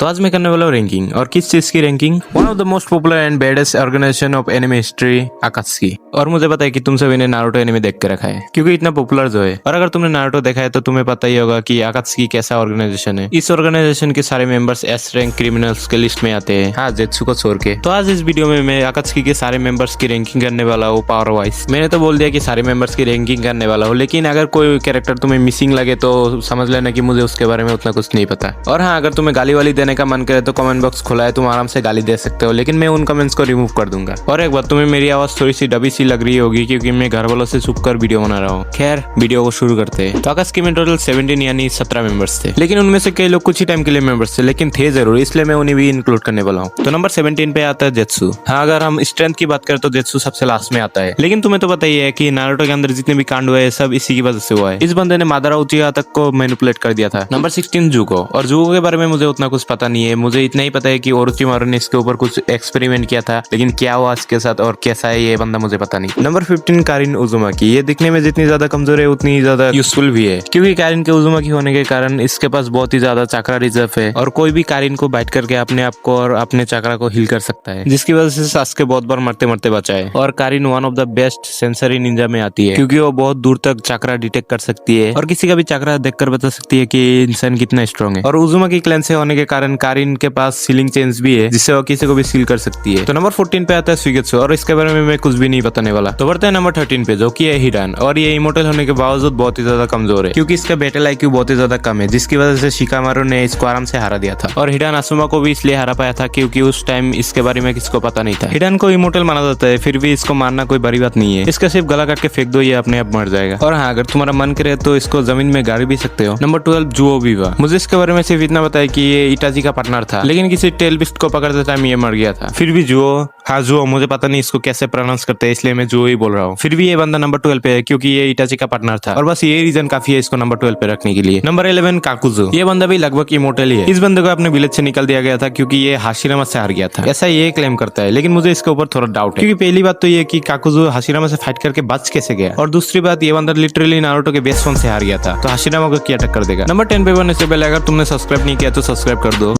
तो आज मैं करने वाला हूँ रैंकिंग। और किस चीज की ranking? One of the most popular and baddest organisation of anime history, Akatsuki. और मुझे पता है कि तुम सभी ने नारुतो एनिमे देख के रखा है क्योंकि इतना पॉपुलर जो है। और अगर तुमने नारुतो देखा है तो तुम्हें पता ही होगा कि अकात्सुकी कैसा ऑर्गेनाइजेशन है। इस ऑर्गेनाइजेशन के सारे मेंबर्स एस रैंक क्रिमिनल्स के लिस्ट में आते हैं, हाँ, जेत्सु को छोड़ के। तो आज इस वीडियो में मैं अकात्सुकी के सारे मेंबर्स की रैंकिंग करने वाला हूँ पावर वाइज। मैंने तो बोल दिया कि सारे मेंबर्स की रैंकिंग करने वाला हूँ, लेकिन अगर कोई कैरेक्टर तुम्हें मिसिंग लगे तो समझ लेना कि मुझे उसके बारे में उतना कुछ नहीं पता। और हाँ, अगर तुम्हें गाली वाली देने का मन करे तो कमेंट बॉक्स खुला है, तुम आराम से गाली दे सकते हो, लेकिन मैं उन कमेंट्स को रिमूव कर दूंगा। और एक बात, तुम्हें मेरी आवाज थोड़ी सी दबी सी लग रही होगी क्योंकि मैं घर वालों से छुप कर वीडियो बना रहा हूँ। खैर, वीडियो को शुरू करते हैं। तो अकात्सुकी में टोटल 17 यानी 17 मेंबर्स थे, लेकिन उनमें से कई लोग कुछ ही टाइम के लिए मेंबर्स थे, लेकिन थे जरूर, इसलिए मैं उन्हें भी इंक्लूड करने वाला हूँ। तो नंबर 17 पे आता है जेत्सु। हाँ, अगर हम स्ट्रेंथ की बात करें तो जेत्सु सबसे लास्ट में आता है, लेकिन तुम्हें तो पता ही है कि नारुतो के अंदर जितने भी कांड हुए सब इसी की वजह से हुआ है। इस बंदे ने मादारा उचिहा तक को मैनिपुलेट कर दिया था। नंबर 16 जुको। और जुको के बारे में मुझे उतना कुछ पता नहीं है, मुझे इतना ही पता है कि ओरोचिमारू ने इसके ऊपर कुछ एक्सपेरिमेंट किया था, लेकिन क्या हुआ इसके साथ और कैसा है ये बंदा मुझे पता नहीं। Number 15 Kieron उजुमाकी। ये दिखने में जितनी ज्यादा कमजोर है उतनी ही ज्यादा यूजफुल भी है, क्योंकि कारिन के उजुमाकी होने के कारण इसके पास बहुत ही ज्यादा चक्रा रिजर्व है और कोई भी कारिन को बाइट करके अपने आप को और अपने चक्रा को हील कर सकता है, जिसकी वजह से सास्के बहुत बार मरते मरते बचा है। और Kieron one of the best sensory Ninja में आती है, क्योंकि वो बहुत दूर तक चक्रा डिटेक्ट कर सकती है और किसी का भी चक्रा देखकर बता सकती है कि इंसान कितना स्ट्रॉन्ग है। और उजुमाकी क्लैन से होने के कारण कारिन के पास सीलिंग चेंज भी है, जिससे वो किसी को भी सील कर सकती है। तो नंबर 14 पे आता है सुगेत्सु, और इसके बारे में मैं कुछ भी नहीं बताने वाला। तो बढ़ते हैं नंबर 13 पे, जो कि है हिडान। और ये इमोर्टल होने के बावजूद बहुत ही ज्यादा कमजोर है, क्योंकि इसका बैटल आईक्यू बहुत ही ज्यादा कम है, जिसकी वजह से शिकामारू ने इसको आराम से हरा दिया था। और हिडान असुमा को भी इसलिए हरा पाया था क्योंकि उस टाइम इसके बारे में किसी को पता नहीं था। हिडान को इमोर्टल माना जाता है, फिर भी इसको मारना कोई बड़ी बात नहीं है। इसका सिर्फ गला काट के फेंक दो, ये अपने आप मर जाएगा। और हाँ, अगर तुम्हारा मन करे तो इसको जमीन में गाड़ भी सकते हो। नंबर 12 जुओ बीवा। मुझे इसके बारे में सिर्फ इतना पता है कि ये इटाची का पार्टनर था, लेकिन किसी टेल बिस्ट को पकड़ते टाइम ये मर गया था। फिर भी जुओ, हाँ जुओ, मुझे पता नहीं इसको कैसे प्रोनाउंस करते हैं, इसलिए मैं जुओ ही बोल रहा हूँ। फिर भी ये बंदा नंबर 12 पे है क्योंकि ये इटाची का पार्टनर था, और बस ये रीजन काफी है इसको नंबर 12 पे रखने के लिए। नंबर 11 काकुजो। ये बंदा भी लगभग इमोर्टल ही है। इस बंदे को अपने विलेज से निकल दिया गया था क्योंकि ये हाशिरामा से हार गया था, ऐसा ये क्लेम करता है, लेकिन मुझे इसके ऊपर थोड़ा डाउट है। क्योंकि पहली बात तो ये कि काकुजो हाशिरामा से फाइट करके बच कैसे गया, और दूसरी बात ये बंदा लिटरली नारुतो के बेस्ट फ्रेंड से हार गया था, तो हाशिरामा को क्या टक्कर देगा। नंबर 10 पे बनने से पहले अगर तुमने सब्सक्राइब नहीं किया तो सब्सक्राइब कर दो।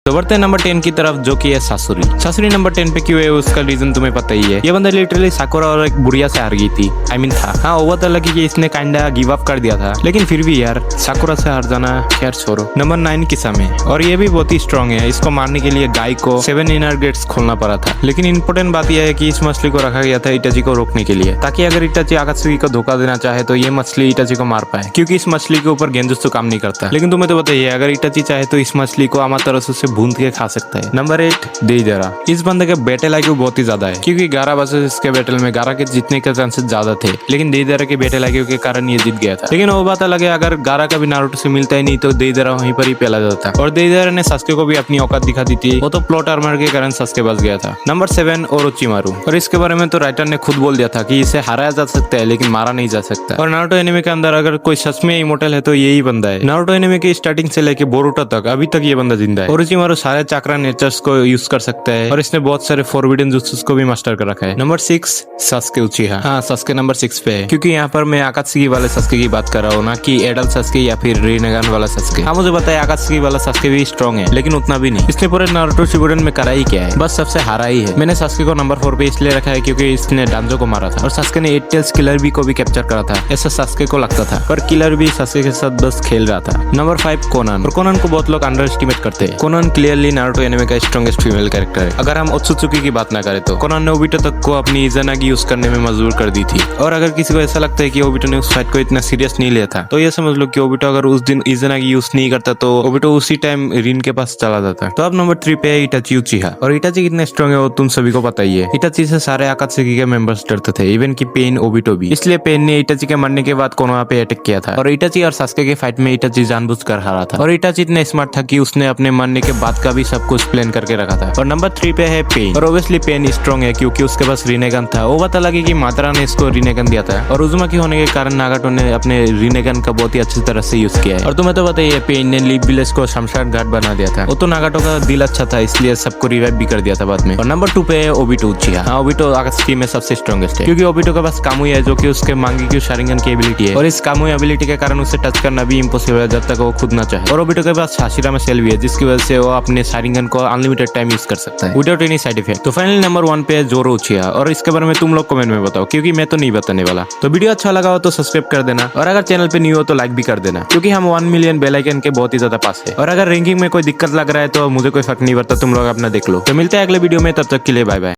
तो बढ़ते हैं नंबर 10 की तरफ, जो कि है सासुरी। सासुरी नंबर 10 पे क्यों है उसका रीजन तुम्हें पता ही है। ये बंदा लिटरली साकुरा और एक बुढ़िया से हार गई थी, आई मीन था। हाँ, वो तो लगी कि इसने काइंडा गिव अप कर दिया था, लेकिन फिर भी यार साकुरा से हार जाना, खैर छोड़ो। नंबर 9 किसामे। और ये भी बहुत ही स्ट्रॉन्ग है, इसको मारने के लिए गाय को 7 इनर गेट्स खोलना पड़ा था, लेकिन इंपॉर्टेंट बात यह है कि इस मछली को रखा गया था इटाची को रोकने के लिए, ताकि अगर इटाची अकात्सुकी को धोखा देना चाहे तो ये मछली इटाची को मार पाए, क्योंकि इस मछली के ऊपर गेंजुत्सु काम नहीं करता। लेकिन तुम्हें तो पता ही है, अगर इटाची चाहे तो इस मछली को अमातेरासु से भून के खा सकता है। नंबर 8 देइदरा। इस बंदे के बैटल आईक्यू बहुत ही ज्यादा है, क्योंकि गारा वर्सेस इसके बैटल में गारा के जीतने के चांसेस ज्यादा थे, लेकिन देइदरा के बैटल आईक्यू के कारण ये जीत गया था। लेकिन वो बात अलग है, अगर गारा का भी नारुतो से मिलता ही नहीं तो देइदरा वहीं पर ही पहला जाता। और देइदरा ने सास्के को भी अपनी औकात दिखा दी थी, वो तो प्लॉट आर्मर के कारण सास्के बच गया था। Number 7 Orochimaru. और इसके बारे में तो राइटर ने खुद बोल दिया था कि इसे हराया जा सकता है लेकिन मारा नहीं जा सकता। और नारुतो एनिमे के अंदर अगर कोई सच में इमोर्टल है तो यही बंदा है। नारुतो एनिमे की स्टार्टिंग से लेके बोरुटो तक अभी तक ये बंदा जिंदा है। ओरोचिमारू सारे चक्रा नेचर्स को यूज कर सकता है, और इसने बहुत सारे फॉरबिडन जुत्सुस को भी मास्टर कर रखा है। Number 6 Sasuke उचिहा। हाँ, सास्के नंबर 6 पे है, क्योंकि यहाँ पर मैं अकात्सुकी वाले सास्के की बात कर रहा हूँ, ना कि एडल्ट सास्के या फिर रिनेगान वाला सास्के। हाँ, मुझे पता है अकात्सुकी वाला सास्के भी स्ट्रॉन्ग है, लेकिन उतना भी नहीं। इसने पूरे नारुतो शिपुडेन में करा ही क्या है, बस सबसे हारा ही है। मैंने सास्के को नंबर 4 पे इसलिए रखा है क्योंकि इसने डांजो को मारा था, और सास्के ने 8 टेल्स किलर बी को भी कैप्चर करा था, ऐसा सास्के को लगता था, पर किलर बी सास्के के साथ बस खेल रहा था। Number 5 Connon. और कोनान को बहुत लोग अंडर एस्टिमेट करते हैं। कोनान क्लियरली नारुतो एनिमे का स्ट्रॉन्गेस्ट फीमेल कैरेक्टर है। अगर हम ओत्सुत्सुकी की बात ना करें तो कोनान ने ओबिटो तक को अपनी इज़ानागी यूज करने में मजबूर कर दी थी। और अगर किसी को ऐसा लगता है कि ओबिटो ने उस फाइट को इतना सीरियस नहीं लिया था, तो ये समझ लो कि ओबिटो अगर उस दिन इज़ानागी यूज नहीं करता तो ओबिटो उसी टाइम रिन के पास चला जाता। तो अब नंबर 3 पे है इटाची उचिहा। और इटाची कितना स्ट्रॉन्ग है वो तुम सभी को पता ही है। इटाची से सारे अकात्सुकी के मेंबर्स डरते थे, इवन की पेन ओबिटो भी। इसलिए पेन ने इटाची के मरने के बाद कोनोहा पे अटैक किया था, और इटाची और सास्के के फाइट में इटाची जानबूझकर हारा था। और इटाची इतना स्मार्ट था कि उसने अपने मरने के बाद का भी सब कुछ प्लान करके रखा था। और नंबर 3 पे है पेन। और ऑब्वियसली पेन स्ट्रॉन्ग है क्योंकि उसके पास रिनेगन था। वो पता लगे कि मात्रा ने इसको रिनेगन दिया था और उजुमाकी होने के कारण नागाटो ने अपने रिनेगन का बहुत ही अच्छी तरह से यूज किया है। और तुम्हें तो पता ही है पेन ने लीफ विलेज को शमशान घाट बना दिया था। वो तो नागाटो का दिल अच्छा था इसलिए सबको रिवाइव भी कर दिया था बाद में। और नंबर 2 पे है ओबिटो उचिहा। हाँ, ओबिटो आकात्सुकी में सबसे स्ट्रॉन्गेस्ट है क्योंकि ओबिटो के पास कामुई है जो कि उसके मांगेक्यू शारिंगन की एबिलिटी है और इस कामुई एबिलिटी के कारण उसे टच करना भी इम्पॉसिबल है जब तक वो खुद ना चाहे। और ओबिटो के पास हाशिरामा सेल भी है जिसकी वजह से वो अपने शारिंगन को अनलिमिटेड टाइम यूज कर सकता है विदाउट एनी साइड इफेक्ट। तो फाइनली नंबर 1 पे है जोरो उचिहा और इसके बारे में तुम लोग कमेंट में बताओ क्योंकि मैं तो नहीं बताने वाला। तो वीडियो अच्छा लगा हो तो सब्सक्राइब कर देना और अगर चैनल पे न्यू हो तो लाइक भी कर देना क्योंकि हम 1 मिलियन बेल आइकन के बहुत ही ज्यादा पास है। और अगर रैंकिंग में कोई दिक्कत लग रहा है तो मुझे कोई फर्क नहीं पड़ता, तुम लोग अपना देख लो। तो मिलते हैं अगले वीडियो में, तब तक के लिए बाय बाय।